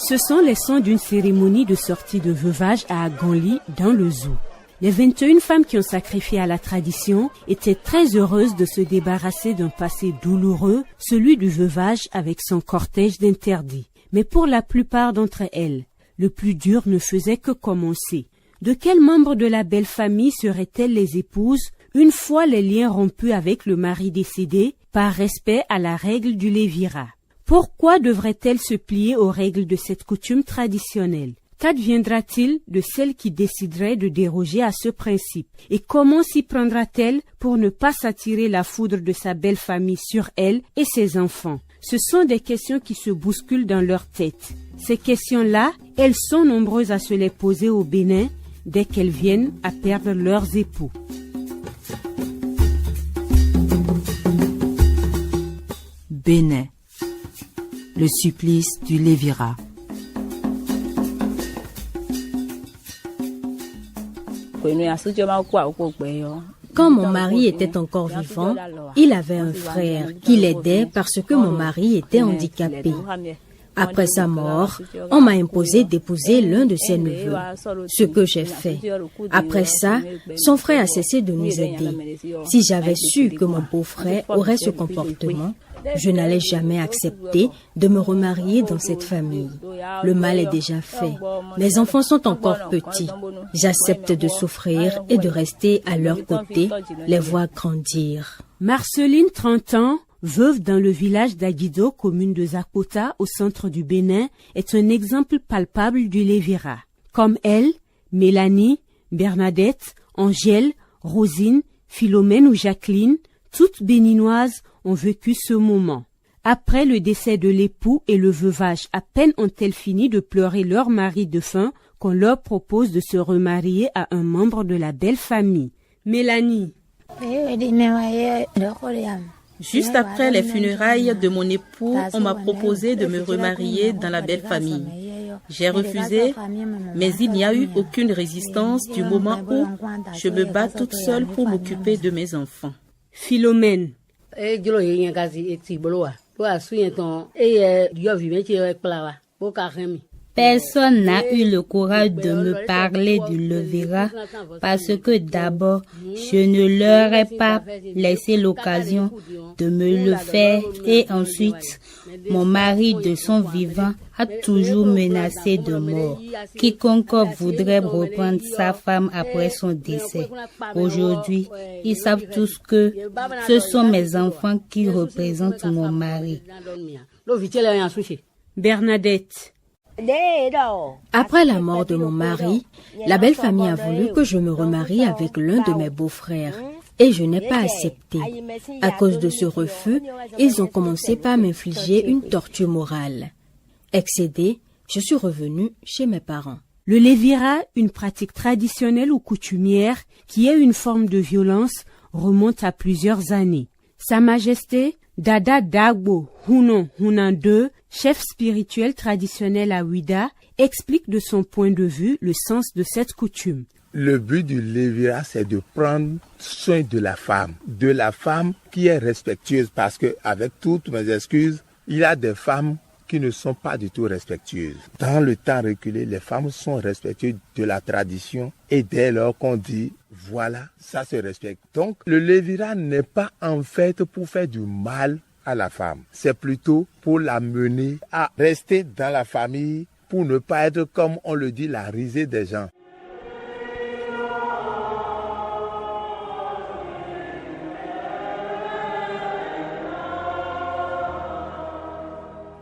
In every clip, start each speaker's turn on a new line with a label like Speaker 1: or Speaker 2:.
Speaker 1: Ce sont les sons d'une cérémonie de sortie de veuvage à Aganli, dans le zoo. Les 21 femmes qui ont sacrifié à la tradition étaient très heureuses de se débarrasser d'un passé douloureux, celui du veuvage avec son cortège d'interdits. Mais pour la plupart d'entre elles, le plus dur ne faisait que commencer. De quels membres de la belle famille seraient-elles les épouses, une fois les liens rompus avec le mari décédé, par respect à la règle du lévira? Pourquoi devraient-elles se plier aux règles de cette coutume traditionnelle? Qu'adviendra-t-il de celle qui déciderait de déroger à ce principe? Et comment s'y prendra-t-elle pour ne pas s'attirer la foudre de sa belle famille sur elle et ses enfants? Ce sont des questions qui se bousculent dans leur tête. Ces questions-là, elles sont nombreuses à se les poser au Bénin dès qu'elles viennent à perdre leurs époux.
Speaker 2: Bénin. Le supplice du lévira.
Speaker 3: Quand mon mari était encore vivant, il avait un frère qui l'aidait parce que mon mari était handicapé. Après sa mort, on m'a imposé d'épouser l'un de ses neveux, ce que j'ai fait. Après ça, son frère a cessé de nous aider. Si j'avais su que mon beau-frère aurait ce comportement, je n'allais jamais accepter de me remarier dans cette famille. Le mal est déjà fait. Mes enfants sont encore petits. J'accepte de souffrir et de rester à leur côté, les voir grandir.
Speaker 1: Marceline, 30 ans, veuve dans le village d'Aguido, commune de Zakota, au centre du Bénin, est un exemple palpable du lévira. Comme elle, Mélanie, Bernadette, Angèle, Rosine, Philomène ou Jacqueline, toutes béninoises, ont vécu ce moment. Après le décès de l'époux et le veuvage, à peine ont-elles fini de pleurer leur mari défunt qu'on leur propose de se remarier à un membre de la belle famille. Mélanie.
Speaker 4: Juste après les funérailles de mon époux, on m'a proposé de me remarier dans la belle famille. J'ai refusé, mais il n'y a eu aucune résistance du moment où je me bats toute seule pour m'occuper de mes enfants.
Speaker 1: Philomène.
Speaker 5: Personne n'a eu le courage de me parler du lévira parce que d'abord, je ne leur ai pas laissé l'occasion de me le faire et ensuite, mon mari de son vivant a toujours menacé de mort. Quiconque voudrait reprendre sa femme après son décès. Aujourd'hui, ils savent tous que ce sont mes enfants qui représentent mon mari.
Speaker 1: Bernadette.
Speaker 3: Après la mort de mon mari, la belle famille a voulu que je me remarie avec l'un de mes beaux-frères et je n'ai pas accepté. À cause de ce refus, ils ont commencé par m'infliger une torture morale. Excédée, je suis revenue chez mes parents.
Speaker 1: Le lévira, une pratique traditionnelle ou coutumière qui est une forme de violence, remonte à plusieurs années. Sa Majesté Dada Dagbo Hunon Hunan II, chef spirituel traditionnel à Ouida, explique de son point de vue le sens de cette coutume.
Speaker 6: Le but du lévira, c'est de prendre soin de la femme qui est respectueuse, parce que, avec toutes mes excuses, il y a des femmes qui ne sont pas du tout respectueuses. Dans le temps reculé, les femmes sont respectueuses de la tradition et dès lors qu'on dit, voilà, ça se respecte. Donc, le lévira n'est pas en fait pour faire du mal à la femme. C'est plutôt pour la mener à rester dans la famille, pour ne pas être, comme on le dit, la risée des gens.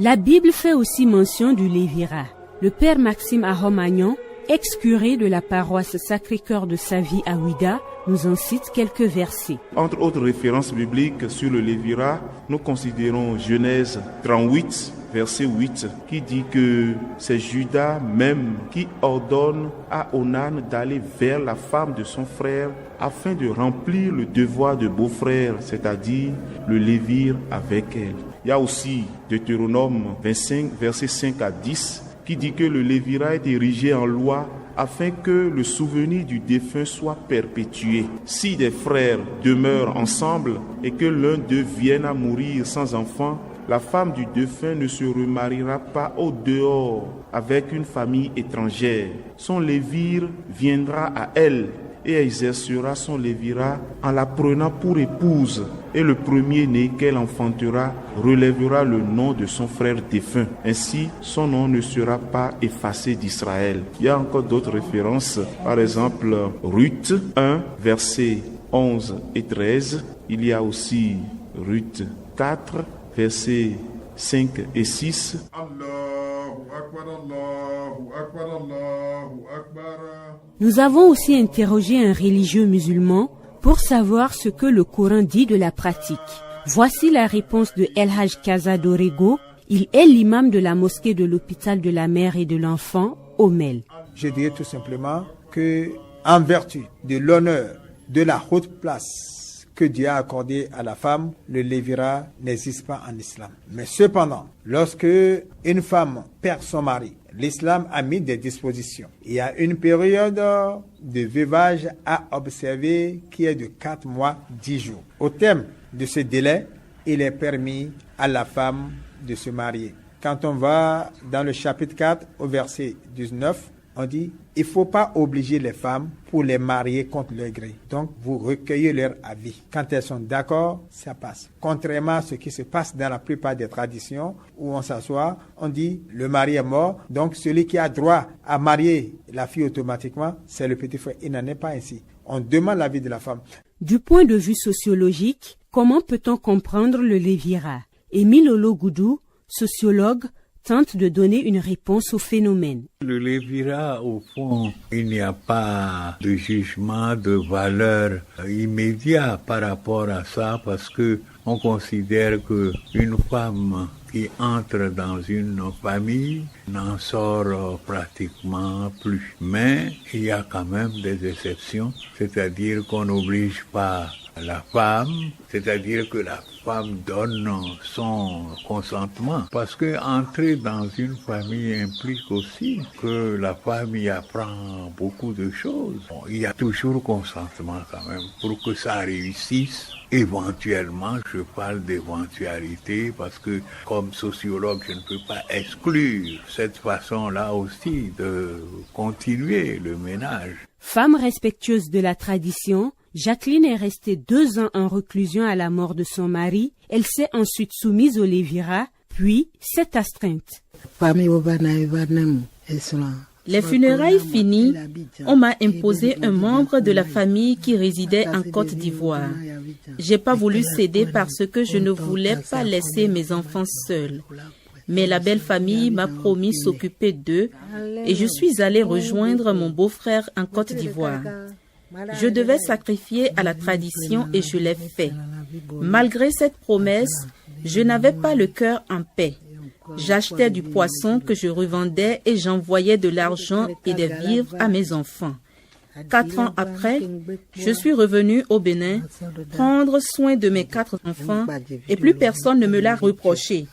Speaker 1: La Bible fait aussi mention du lévira. Le père Maxime Ahomagnon, ex-curé de la paroisse Sacré-Cœur de Savie à Ouida, nous en cite quelques versets.
Speaker 7: Entre autres références bibliques sur le lévira, nous considérons Genèse 38, verset 8, qui dit que c'est Judas même qui ordonne à Onan d'aller vers la femme de son frère afin de remplir le devoir de beau-frère, c'est-à-dire le lévir avec elle. Il y a aussi Deutéronome 25, versets 5 à 10, qui dit que le lévira est érigé en loi afin que le souvenir du défunt soit perpétué. Si des frères demeurent ensemble et que l'un d'eux vienne à mourir sans enfant, la femme du défunt ne se remariera pas au dehors avec une famille étrangère. Son lévire viendra à elle et exercera son lévirat en la prenant pour épouse. Et le premier-né qu'elle enfantera relèvera le nom de son frère défunt. Ainsi, son nom ne sera pas effacé d'Israël. Il y a encore d'autres références. Par exemple, Ruth 1, versets 11 et 13. Il y a aussi Ruth 4, versets 5 et 6.
Speaker 1: Nous avons aussi interrogé un religieux musulman pour savoir ce que le Coran dit de la pratique. Voici la réponse de El Haj Kaza Dorego. Il est l'imam de la mosquée de l'hôpital de la mère et de l'enfant, Omel.
Speaker 8: Je dirais tout simplement que, en vertu de l'honneur, de la haute place que Dieu a accordée à la femme, le lévirat n'existe pas en islam. Mais cependant, lorsque une femme perd son mari, l'islam a mis des dispositions. Il y a une période de veuvage à observer qui est de 4 mois, 10 jours. Au terme de ce délai, il est permis à la femme de se marier. Quand on va dans le chapitre 4 au verset 19, on dit il ne faut pas obliger les femmes pour les marier contre leur gré. Donc, vous recueillez leur avis. Quand elles sont d'accord, ça passe. Contrairement à ce qui se passe dans la plupart des traditions où on s'assoit, on dit le mari est mort, donc celui qui a droit à marier la fille automatiquement, c'est le petit frère. Il n'en est pas ainsi. On demande l'avis de la femme.
Speaker 1: Du point de vue sociologique, comment peut-on comprendre le lévirat? Émile Ologoudou, sociologue, tente de donner une réponse au phénomène.
Speaker 9: Le lévirat, au fond, il n'y a pas de jugement, de valeur immédiat par rapport à ça, parce que on considère que une femme qui entre dans une famille n'en sort pratiquement plus. Mais il y a quand même des exceptions, c'est-à-dire qu'on n'oblige pas la femme, c'est-à-dire que la femme donne son consentement. Parce que entrer dans une famille implique aussi que la femme y apprend beaucoup de choses. Bon, il y a toujours consentement quand même pour que ça réussisse. Éventuellement, je parle d'éventualité parce que comme sociologue, je ne peux pas exclure cette façon-là aussi de continuer le ménage.
Speaker 1: Femme respectueuse de la tradition, Jacqueline est restée 2 ans en réclusion à la mort de son mari. Elle s'est ensuite soumise au lévirat, puis s'est astreinte.
Speaker 4: Les funérailles finies, on m'a imposé un membre de la famille qui résidait en Côte d'Ivoire. J'ai pas voulu céder parce que je ne voulais pas laisser mes enfants seuls. Mais la belle famille m'a promis s'occuper d'eux et je suis allée rejoindre mon beau-frère en Côte d'Ivoire. Je devais sacrifier à la tradition et je l'ai fait. Malgré cette promesse, je n'avais pas le cœur en paix. J'achetais du poisson que je revendais et j'envoyais de l'argent et des vivres à mes enfants. 4 ans après, je suis revenue au Bénin prendre soin de mes 4 enfants et plus personne ne me l'a reproché.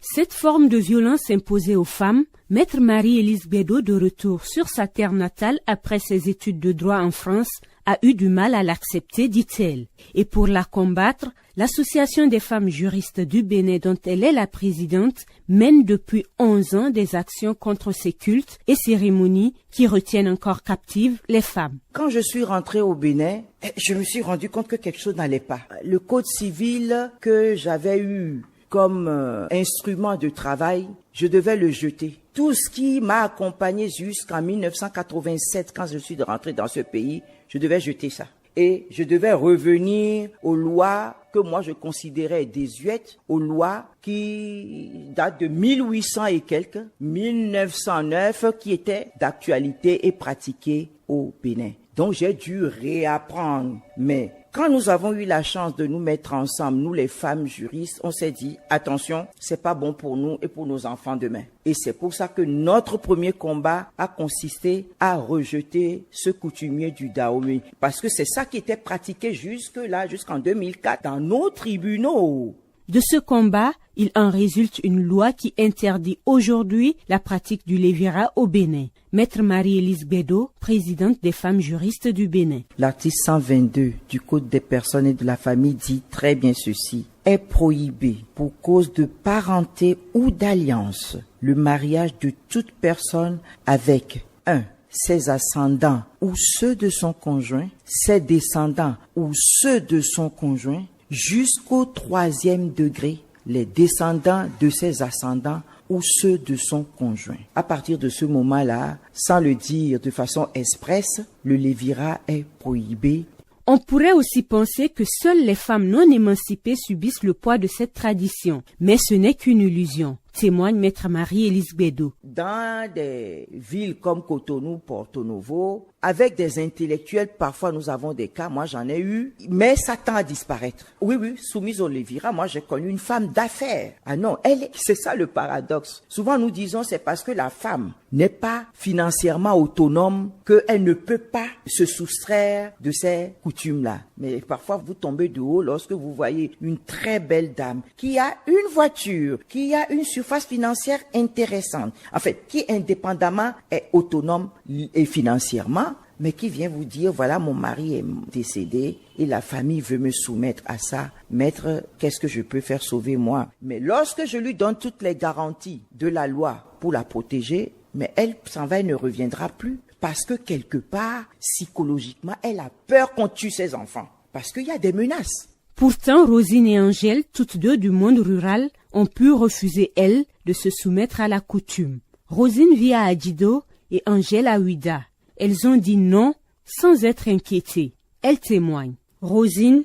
Speaker 1: Cette forme de violence imposée aux femmes, Maître Marie-Élise Bédot, de retour sur sa terre natale après ses études de droit en France, a eu du mal à l'accepter, dit-elle. Et pour la combattre, l'Association des femmes juristes du Bénin, dont elle est la présidente, mène depuis 11 ans des actions contre ces cultes et cérémonies qui retiennent encore captives les femmes.
Speaker 10: Quand je suis rentrée au Bénin, je me suis rendu compte que quelque chose n'allait pas. Le code civil que j'avais eu comme instrument de travail, je devais le jeter. Tout ce qui m'a accompagné jusqu'en 1987, quand je suis rentrée dans ce pays, je devais jeter ça. Et je devais revenir aux lois que moi je considérais désuètes, aux lois qui datent de 1800 et quelques, 1909, qui étaient d'actualité et pratiquées au Bénin. Donc j'ai dû réapprendre. Mais quand nous avons eu la chance de nous mettre ensemble, nous les femmes juristes, on s'est dit, attention, c'est pas bon pour nous et pour nos enfants demain. Et c'est pour ça que notre premier combat a consisté à rejeter ce coutumier du Dahomey. Parce que c'est ça qui était pratiqué jusque-là, jusqu'en 2004, dans nos tribunaux.
Speaker 1: De ce combat, il en résulte une loi qui interdit aujourd'hui la pratique du lévira au Bénin. Maître Marie-Élise Bédo, présidente des femmes juristes du Bénin.
Speaker 10: L'article 122 du Code des personnes et de la famille dit très bien ceci. Est prohibé pour cause de parenté ou d'alliance le mariage de toute personne avec 1. Ses ascendants ou ceux de son conjoint, ses descendants ou ceux de son conjoint, jusqu'au 3e degré, les descendants de ses ascendants ou ceux de son conjoint. À partir de ce moment-là, sans le dire de façon expresse, le lévira est prohibé.
Speaker 1: On pourrait aussi penser que seules les femmes non émancipées subissent le poids de cette tradition, mais ce n'est qu'une illusion, témoigne Maître Marie-Élise Bédo.
Speaker 10: Dans des villes comme Cotonou, Porto Novo, avec des intellectuels, parfois nous avons des cas, moi j'en ai eu, mais ça tend à disparaître. Oui, soumise au lévira, moi j'ai connu une femme d'affaires. Ah non, c'est ça le paradoxe. Souvent nous disons c'est parce que la femme n'est pas financièrement autonome qu'elle ne peut pas se soustraire de ces coutumes-là. Mais parfois vous tombez de haut lorsque vous voyez une très belle dame qui a une voiture, qui a une surface financière intéressante, en fait, qui indépendamment est autonome et financièrement, mais qui vient vous dire, voilà, mon mari est décédé et la famille veut me soumettre à ça. Maître, qu'est-ce que je peux faire sauver moi? Mais lorsque je lui donne toutes les garanties de la loi pour la protéger, mais elle s'en va et ne reviendra plus. Parce que quelque part, psychologiquement, elle a peur qu'on tue ses enfants. Parce qu'il y a des menaces.
Speaker 1: Pourtant, Rosine et Angèle, toutes deux du monde rural, ont pu refuser, elles, de se soumettre à la coutume. Rosine vit à Adjido et Angèle à Ouida. Elles ont dit non sans être inquiétées. Elle témoigne. Rosine: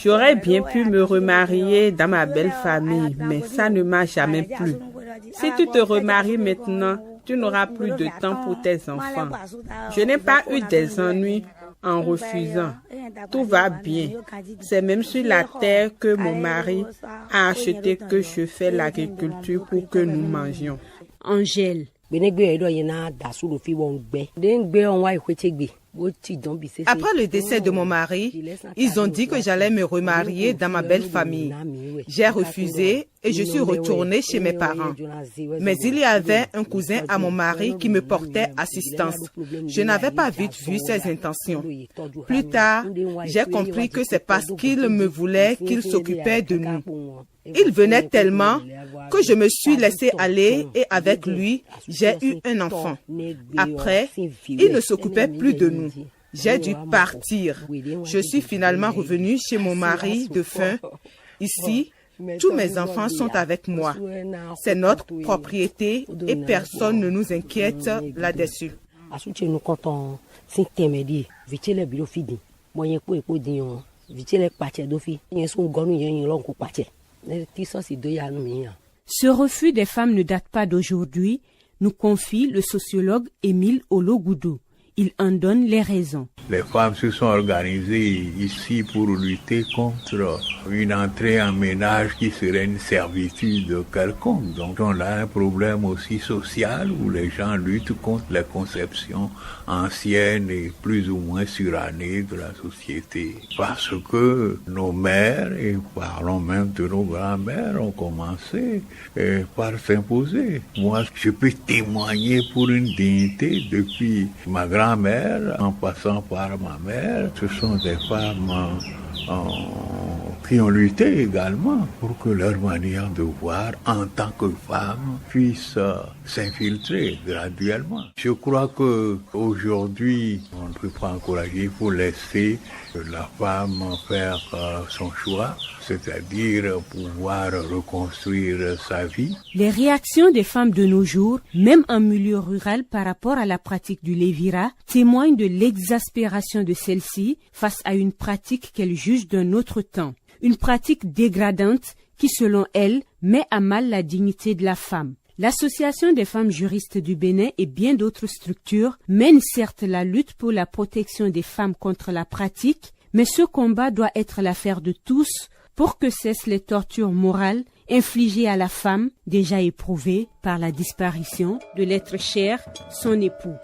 Speaker 11: j'aurais bien pu me remarier dans ma belle famille, mais ça ne m'a jamais plu. Si tu te remaries maintenant, tu n'auras plus de temps pour tes enfants. Je n'ai pas eu des ennuis en refusant. Tout va bien. C'est même sur la terre que mon mari a acheté que je fais l'agriculture pour que nous mangions.
Speaker 1: Angèle:
Speaker 12: après le décès de mon mari, ils ont dit que j'allais me remarier dans ma belle famille. J'ai refusé et je suis retournée chez mes parents. Mais il y avait un cousin à mon mari qui me portait assistance. Je n'avais pas vite vu ses intentions. Plus tard, j'ai compris que c'est parce qu'il me voulait qu'il s'occupait de nous. Il venait tellement que je me suis laissée aller et avec lui, j'ai eu un enfant. Après, il ne s'occupait plus de nous. J'ai dû partir. Je suis finalement revenue chez mon mari défunt. Ici, tous mes enfants sont avec moi. C'est notre propriété et personne ne nous inquiète là-dessus.
Speaker 1: Ce refus des femmes ne date pas d'aujourd'hui, nous confie le sociologue Émile Ologoudou. Il en donne les raisons.
Speaker 9: Les femmes se sont organisées ici pour lutter contre une entrée en ménage qui serait une servitude quelconque. Donc on a un problème aussi social où les gens luttent contre les conceptions anciennes et plus ou moins surannées de la société. Parce que nos mères, et parlons même de nos grands-mères, ont commencé par s'imposer. Moi, je peux témoigner pour une dignité depuis ma grand-mère, en passant par ma mère. Ce sont des femmes qui ont lutté également pour que leur manière de voir en tant que femme puisse s'infiltrer graduellement. Je crois que aujourd'hui, on ne peut pas encourager, il faut laisser la femme faire son choix, c'est-à-dire pouvoir reconstruire sa vie.
Speaker 1: Les réactions des femmes de nos jours, même en milieu rural par rapport à la pratique du lévira, témoignent de l'exaspération de celle-ci face à une pratique qu'elle juge d'un autre temps. Une pratique dégradante qui, selon elle, met à mal la dignité de la femme. L'Association des femmes juristes du Bénin et bien d'autres structures mènent certes la lutte pour la protection des femmes contre la pratique, mais ce combat doit être l'affaire de tous pour que cessent les tortures morales infligées à la femme déjà éprouvée par la disparition de l'être cher, son époux.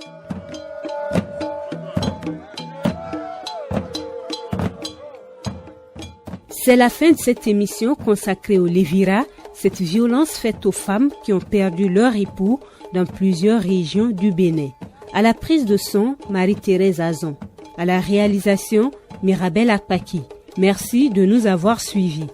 Speaker 1: C'est la fin de cette émission consacrée au Lévira, cette violence faite aux femmes qui ont perdu leur époux dans plusieurs régions du Bénin. À la prise de son, Marie-Thérèse Azon. À la réalisation, Mirabel Akpaki. Merci de nous avoir suivis.